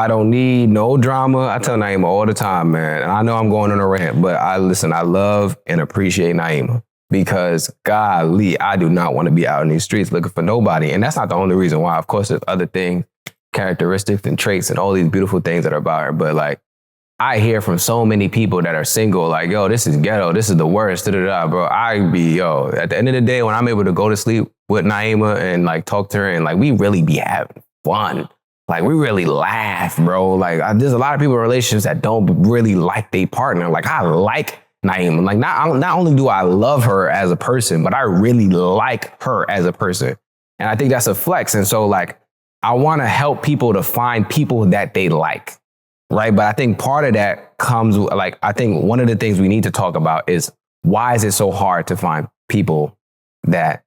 I don't need no drama. I tell Naima all the time, man. And I know I'm going on a rant, but I love and appreciate Naima because golly, I do not want to be out in these streets looking for nobody. And that's not the only reason why. Of course, there's other things, characteristics and traits and all these beautiful things that are about her. But like, I hear from so many people that are single, like, yo, this is ghetto. This is the worst, bro. At the end of the day, when I'm able to go to sleep with Naima and like talk to her and like, we really be having fun. Like, we really laugh, bro. Like, there's a lot of people in relationships that don't really like their partner. Like, I like Naima. Like, not only do I love her as a person, but I really like her as a person. And I think that's a flex. And so, like, I want to help people to find people that they like, right? But I think part of that comes, like, I think one of the things we need to talk about is why is it so hard to find people that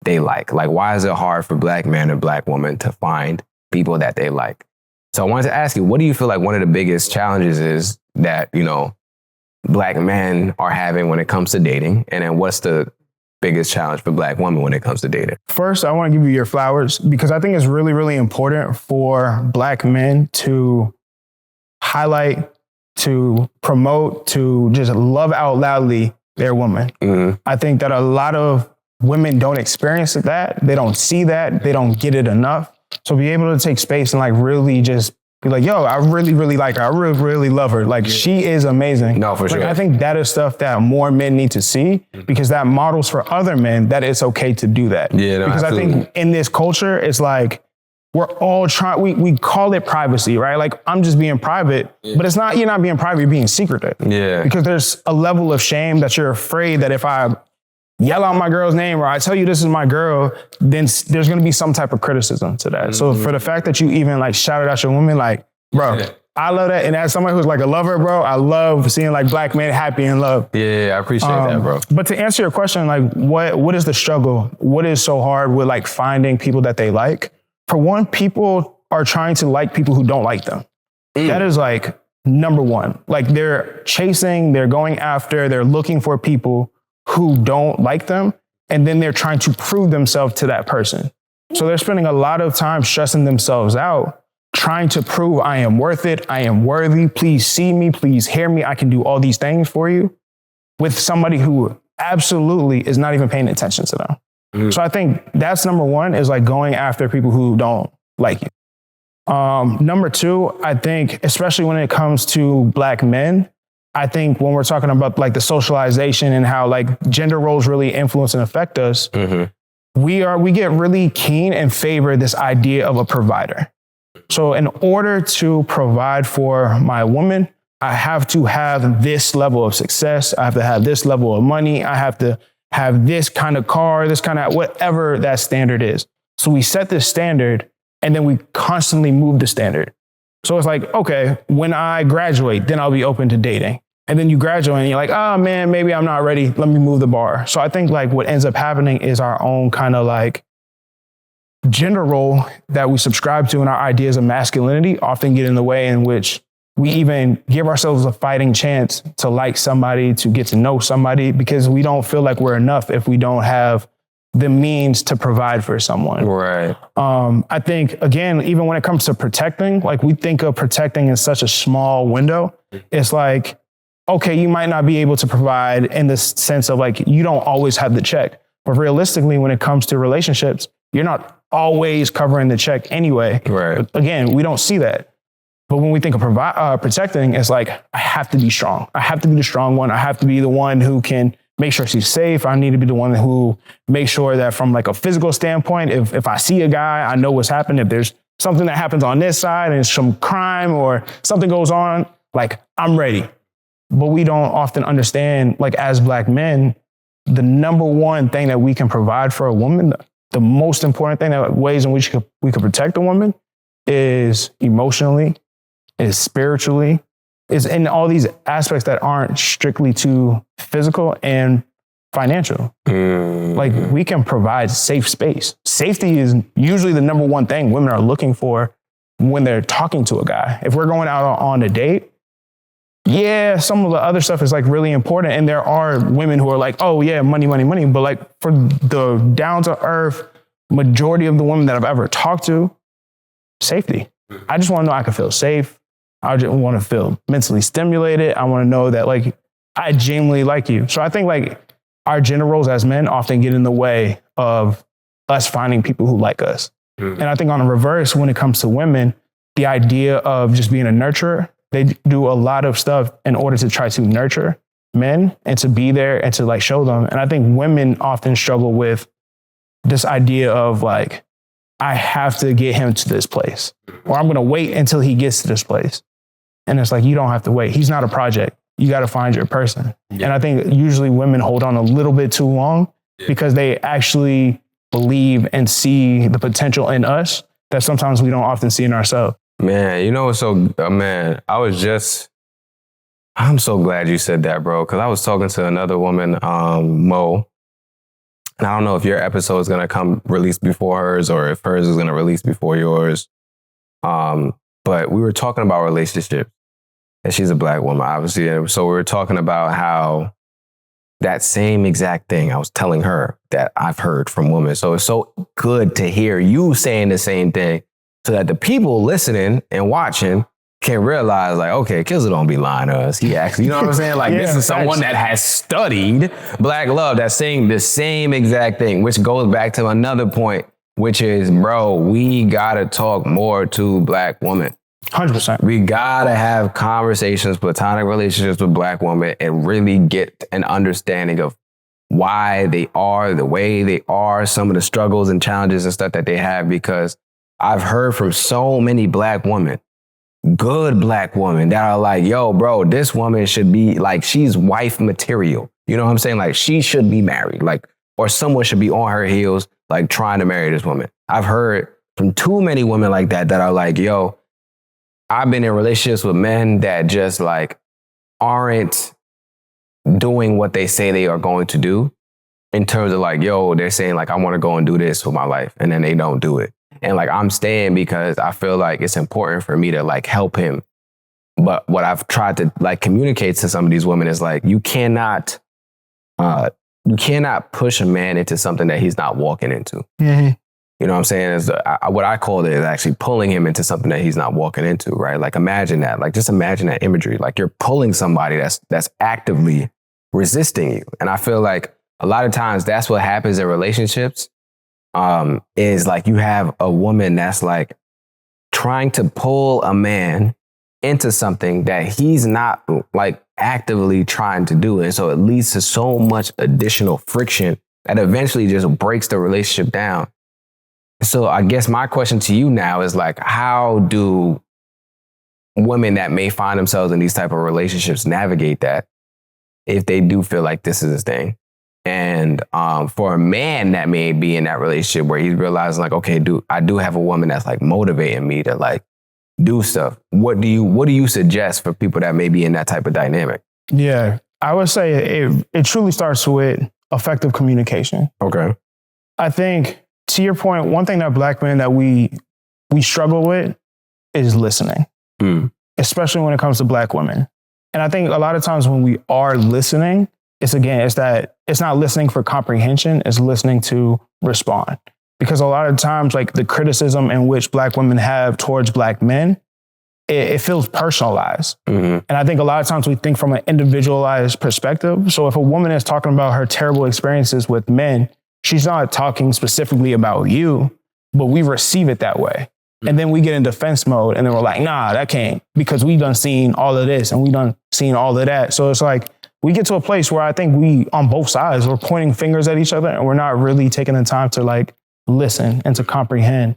they like? Like, why is it hard for Black men or Black women to find people that they like? So I wanted to ask you, what do you feel like one of the biggest challenges is that, you know, Black men are having when it comes to dating? And then what's the biggest challenge for Black women when it comes to dating? First, I want to give you your flowers because I think it's really, really important for Black men to highlight, to promote, to just love out loudly their woman. Mm-hmm. I think that a lot of women don't experience that. They don't see that. They don't get it enough. So be able to take space and like really just be like, yo, I really, really like her. I really, really love her. Like, she is amazing. No, for sure. I think that is stuff that more men need to see because that models for other men that it's okay to do that. Yeah, no, because absolutely. I think in this culture, it's like, we're all trying, we call it privacy, right? Like, I'm just being private, but it's not, you're not being private, you're being secretive. Yeah. Because there's a level of shame that you're afraid that if I yell out my girl's name or I tell you this is my girl, then there's going to be some type of criticism to that. Mm-hmm. So for the fact that you even like shouted out your woman, like, bro, I love that. And as somebody who's like a lover, bro, I love seeing like Black men happy in love. Yeah, I appreciate that, bro. But to answer your question, like what is the struggle? What is so hard with like finding people that they like? For one, people are trying to like people who don't like them. That is like number one. Like they're chasing, they're going after, they're looking for people who don't like them, and then they're trying to prove themselves to that person. So they're spending a lot of time stressing themselves out, trying to prove I am worth it, I am worthy, please see me, please hear me, I can do all these things for you, with somebody who absolutely is not even paying attention to them. So I think that's number one, is like going after people who don't like you. Number two, I think, especially when it comes to Black men, I think when we're talking about like the socialization and how like gender roles really influence and affect us, we get really keen and favor this idea of a provider. So in order to provide for my woman, I have to have this level of success. I have to have this level of money. I have to have this kind of car, this kind of whatever that standard is. So we set this standard and then we constantly move the standard. So it's like, okay, when I graduate, then I'll be open to dating. And then you graduate and you're like, oh man, maybe I'm not ready. Let me move the bar. So I think like what ends up happening is our own kind of like gender role that we subscribe to and our ideas of masculinity often get in the way, in which we even give ourselves a fighting chance to like somebody, to get to know somebody, because we don't feel like we're enough if we don't have the means to provide for someone. Right. I think, again, even when it comes to protecting, like we think of protecting in such a small window. It's like, okay, you might not be able to provide in the sense of like, you don't always have the check. But realistically, when it comes to relationships, you're not always covering the check anyway. Right. Again, we don't see that. But when we think of protecting, it's like, I have to be strong. I have to be the strong one. I have to be the one who can make sure she's safe. I need to be the one who makes sure that from like a physical standpoint, if I see a guy, I know what's happened. If there's something that happens on this side and some crime or something goes on, like I'm ready. But we don't often understand, like as Black men, the number one thing that we can provide for a woman, the most important thing, that ways in which we can protect a woman, is emotionally, is spiritually, is in all these aspects that aren't strictly to physical and financial. Like we can provide safe space. Safety is usually the number one thing women are looking for when they're talking to a guy. If we're going out on a date, yeah, some of the other stuff is like really important. And there are women who are like, oh yeah, money, money, money. But like for the down to earth majority of the women that I've ever talked to, safety. I just want to know I can feel safe. I just want to feel mentally stimulated. I want to know that like I genuinely like you. So I think like our gender roles as men often get in the way of us finding people who like us. And I think on the reverse, when it comes to women, the idea of just being a nurturer, they do a lot of stuff in order to try to nurture men and to be there and to like show them. And I think women often struggle with this idea of like, I have to get him to this place, or I'm going to wait until he gets to this place. And it's like, you don't have to wait. He's not a project. You got to find your person. Yeah. And I think usually women hold on a little bit too long because they actually believe and see the potential in us that sometimes we don't often see in ourselves. Man, you know, so, man, I'm so glad you said that, bro, because I was talking to another woman, Mo, and I don't know if your episode is going to come release before hers or if hers is going to release before yours. But we were talking about relationships, and she's a Black woman, obviously. And so we were talking about how that same exact thing I was telling her that I've heard from women. So it's so good to hear you saying the same thing so that the people listening and watching can realize like, okay, Kizza don't be lying to us. He actually, you know what I'm saying? Like this is someone that has studied Black love that's saying the same exact thing, which goes back to another point, which is, bro, we gotta talk more to Black women. 100%. We gotta have conversations, platonic relationships with Black women and really get an understanding of why they are the way they are, some of the struggles and challenges and stuff that they have, because I've heard from so many Black women, good Black women that are like, yo, bro, this woman should be like, she's wife material. You know what I'm saying? Like she should be married, like, or someone should be on her heels, like trying to marry this woman. I've heard from too many women like that are like, yo, I've been in relationships with men that just like aren't doing what they say they are going to do in terms of like, yo, they're saying like, I want to go and do this for my life. And then they don't do it. And like, I'm staying because I feel like it's important for me to like help him. But what I've tried to like communicate to some of these women is like, you cannot push a man into something that he's not walking into. Mm-hmm. You know what I'm saying? Is what I call it is actually pulling him into something that he's not walking into, right? Like imagine that, like just imagine that imagery. Like you're pulling somebody that's actively resisting you. And I feel like a lot of times that's what happens in relationships. Is like you have a woman that's like trying to pull a man into something that he's not like actively trying to do. And so it leads to so much additional friction that eventually just breaks the relationship down. So I guess my question to you now is like, how do women that may find themselves in these type of relationships navigate that if they do feel like this is a thing? And for a man that may be in that relationship where he's realizing like, okay, I do have a woman that's like motivating me to like do stuff. What do you suggest for people that may be in that type of dynamic? Yeah, I would say it truly starts with effective communication. Okay. I think to your point, one thing that Black men that we struggle with is listening, especially when it comes to Black women. And I think a lot of times when we are listening, it's not listening for comprehension, it's listening to respond. Because a lot of times, like the criticism in which Black women have towards Black men, it feels personalized. Mm-hmm. And I think a lot of times we think from an individualized perspective. So if a woman is talking about her terrible experiences with men, she's not talking specifically about you, but we receive it that way. And then we get in defense mode and then we're like, nah, that can't, because we done seen all of this and we done seen all of that. So it's like, we get to a place where I think we, on both sides, we're pointing fingers at each other and we're not really taking the time to like listen and to comprehend.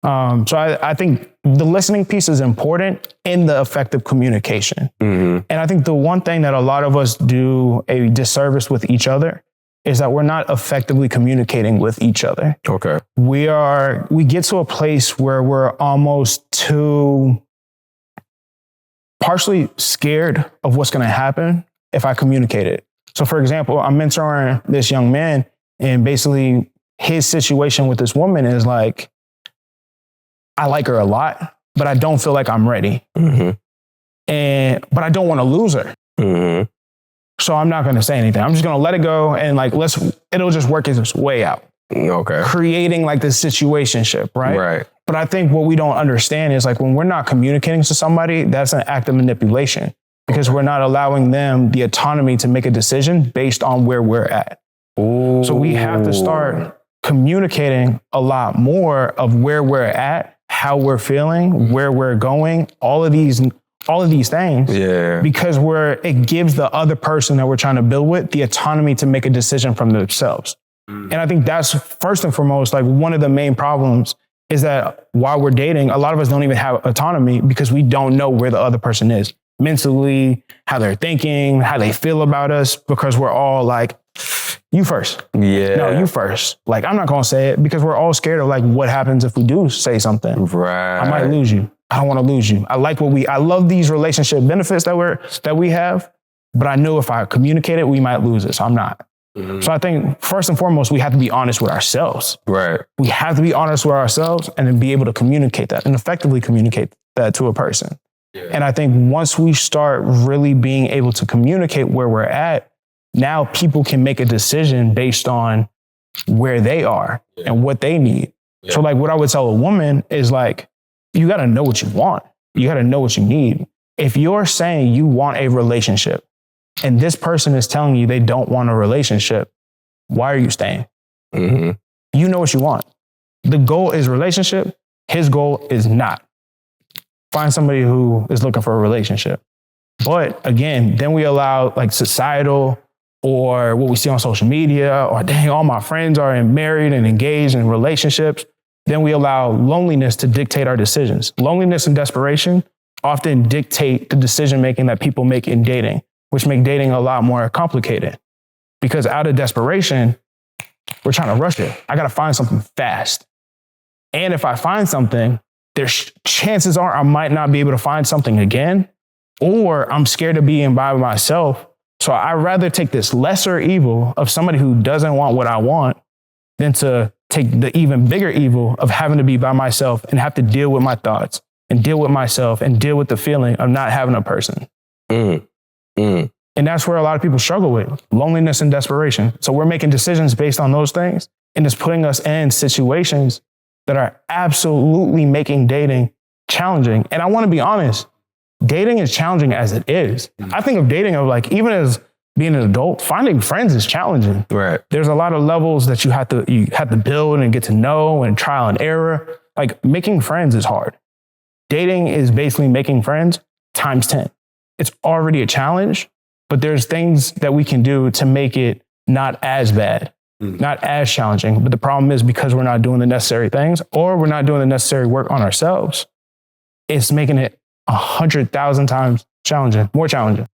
So I think the listening piece is important in the effective communication. Mm-hmm. And I think the one thing that a lot of us do a disservice with each other is that we're not effectively communicating with each other. Okay. We get to a place where we're almost too partially scared of what's going to happen if I communicate it. So for example, I'm mentoring this young man and basically his situation with this woman is like, I like her a lot, but I don't feel like I'm ready. Mm-hmm. But I don't want to lose her. Mm-hmm. So I'm not going to say anything. I'm just going to let it go and like, it'll just work its way out. Okay. creating like this situationship, right? Right. But I think what we don't understand is like when we're not communicating to somebody, that's an act of manipulation because we're not allowing them the autonomy to make a decision based on where we're at. Ooh. So we have to start communicating a lot more of where we're at, how we're feeling, where we're going, all of these things. Yeah. Because it gives the other person that we're trying to build with the autonomy to make a decision from themselves. And I think that's first and foremost, like one of the main problems is that while we're dating, a lot of us don't even have autonomy because we don't know where the other person is mentally, how they're thinking, how they feel about us, because we're all like, you first. Yeah. No, you first. Like, I'm not going to say it because we're all scared of like what happens if we do say something. Right. I might lose you. I don't want to lose you. I love these relationship benefits that we have, but I know if I communicate it, we might lose it. So I'm not. Mm-hmm. So I think first and foremost, we have to be honest with ourselves. Right. We have to be honest with ourselves and then be able to communicate that and effectively communicate that to a person. Yeah. And I think once we start really being able to communicate where we're at, now people can make a decision based on where they are and what they need. Yeah. So like what I would tell a woman is like, you got to know what you want. You got to know what you need. If you're saying you want a relationship and this person is telling you they don't want a relationship, why are you staying? Mm-hmm. You know what you want. The goal is relationship. His goal is not. Find somebody who is looking for a relationship. But again, then we allow like societal or what we see on social media, or dang, all my friends are married and engaged in relationships. Then we allow loneliness to dictate our decisions. Loneliness and desperation often dictate the decision-making that people make in dating, which make dating a lot more complicated. Because out of desperation, we're trying to rush it. I got to find something fast. And if I find something, there's chances are I might not be able to find something again, or I'm scared of being by myself. So I'd rather take this lesser evil of somebody who doesn't want what I want than to take the even bigger evil of having to be by myself and have to deal with my thoughts and deal with myself and deal with the feeling of not having a person. And that's where a lot of people struggle with loneliness and desperation. So we're making decisions based on those things, and it's putting us in situations that are absolutely making dating challenging. And I want to be honest, dating is challenging as it is. I think of dating of like, even as being an adult, finding friends is challenging. Right. There's a lot of levels that you have to build and get to know and trial and error. Like making friends is hard. Dating is basically making friends times 10. It's already a challenge, but there's things that we can do to make it not as bad, not as challenging. But the problem is because we're not doing the necessary things or we're not doing the necessary work on ourselves, it's making it 100,000 times challenging, more challenging.